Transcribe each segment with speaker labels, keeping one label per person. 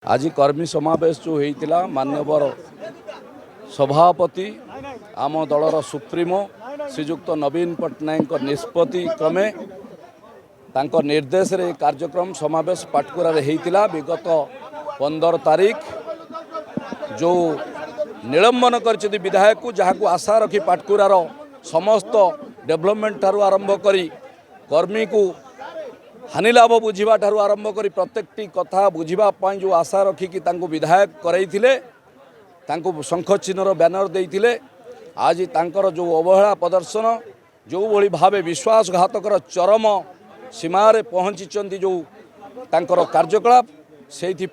Speaker 1: आज कर्मी समावेश जो होता मान्यवर सभापति आम दलर सुप्रीमो श्रीजुक्त नवीन पट्टनायक निष्पत्ति क्रमे तांको निर्देश रे कार्यक्रम समावेश पाटकुरा होता विगत 15 तारीख जो निलंबन कर विधायक को जहाँ को आशा रखी पाटकुरार समस्त डेवलपमेंट ठारू आरंभ करी कर्मी को हानि लाभ बुझा ठारू आरंभ करी प्रत्येकटी कथा बुझापी जो आशा रखिकी विधायक करते शंख चिन्हर बैनर देते आज तांकर जो अवहेला प्रदर्शन जो भली भावे विश्वासघातकर चरम सीमार पहुँची जो तांकर कार्यकलाप से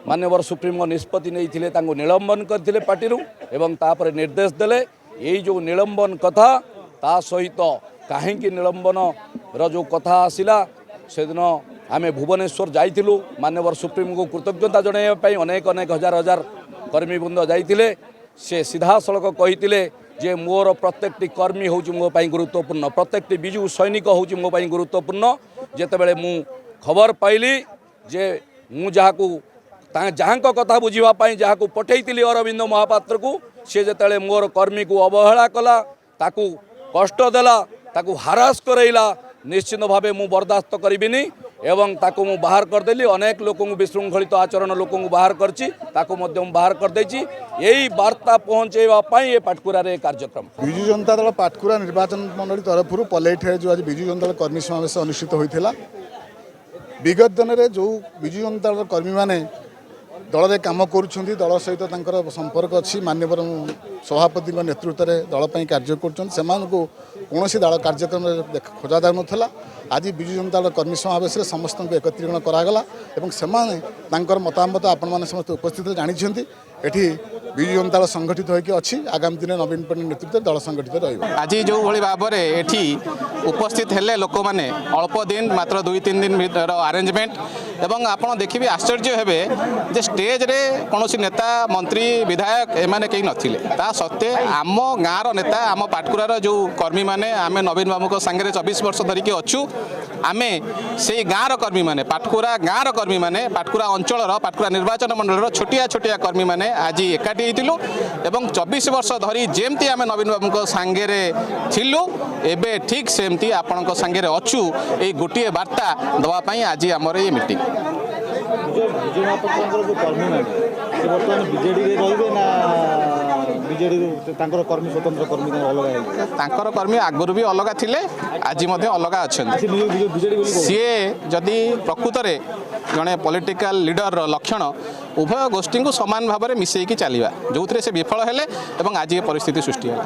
Speaker 1: मान्यवर सुप्रीमो निष्पत्ति नहीं निलंबन करते पार्टी एवं तापर निर्देश देले यही जो निलंबन कथा ता सहित कहीं निलंबन रो कथा आसला से दिन आम भुवनेश्वर जाइलु मान्यवर सुप्रीमो को कृतज्ञता जनाइवाई अनेक अनेक हजार हजार कर्मीवृंद जाइए से सीधा सड़क कही जे मोर प्रत्येकटी कर्मी हूँ मो गुरुत्वपूर्ण प्रत्येकटी विजु सैनिक हूँ मो गुरुत्वपूर्ण जितेबाला मु खबर पाइली जे मु जहाँ कथा बुझापी जहाँ को पठेली अरविंद महापात्र को सी जो मोर कर्मी को अवहेला कला ताकू कष्ट देला ताकू हारास करैला निश्चित भावे मु बर्दास्त करिबिनी एवं ताकू मु बाहर करदेली अनेक लोक विशृंखलित आचरण लोक बाहर करची ताकू मध्य बाहर करदेची यही वार्ता पहुँचेवाई ये पाटकुरा रे कार्यक्रम
Speaker 2: विजु जनता दल पाटकुरा निर्वाचन मंडली तरफ पलेठ जो आज विजु जनता दल कर्मी समावेश अनुष्ठित होता विगत दिन में जो विजु जनता दल कर्मी मैंने दल में कम कर दल सहित संपर्क अच्छी मान्यवर सभापति नेतृत्व में दलपाई कार्य कौन दल कार्यक्रम खोजा जाऊ ना आज विजु जनता दल कर्मी समावेश समस्त एकत्रीकरण करागला मतामत आपण मैंने समस्त उपस्थित जानते एठी विजु जनता दल संगठित होकर अच्छी आगामी दिन नवीन पट्टनायक नेतृत्व दल संगठित रही
Speaker 3: आज जो भाई भाव में एठी उपस्थित हेले लोक मैंने अल्प दिन मात्र 2-3 दिन भीतर अरेंजमेंट एवं आपड़ देखिए आश्चर्य हेबे जे स्टेज रे कौन नेता मंत्री विधायक एमाने कहीं नथिले ता सत्वे आम गाँव नेता आम पाटकुरार जो कर्मी मैंने आम नवीन बाबू सांगे 24 वर्ष धरिकी अच्छू आम से गाँव कर्मी मैंने पाटकुरा गाँव कर्मी मैंने पाटकुरा अंचल पाटकुरा निर्वाचन मंडल छोटिया छोटिया कर्मी मैंने आज एकाठी होइतिलु एवं 24 वर्ष धरी जेमती आम नवीन बाबू सांगे थिलु एबे ठीक सेमती आपण सांगे अच्छू ये गोटे वार्ता दवापाई आज आमर ये मीटिंग
Speaker 4: कर्मी स्वतंत्र कर्मी
Speaker 3: अलग कर्मी आगुरी भी अलग थिले आज अलग अच्छा सी जदि प्रकृत में जड़े पॉलिटिकल लीडर लक्षण उभय गोष्ठी को सामान भाव में मिसेकी चलवा जो से विफल हेले आज ये परिस्थिति सृष्टि है।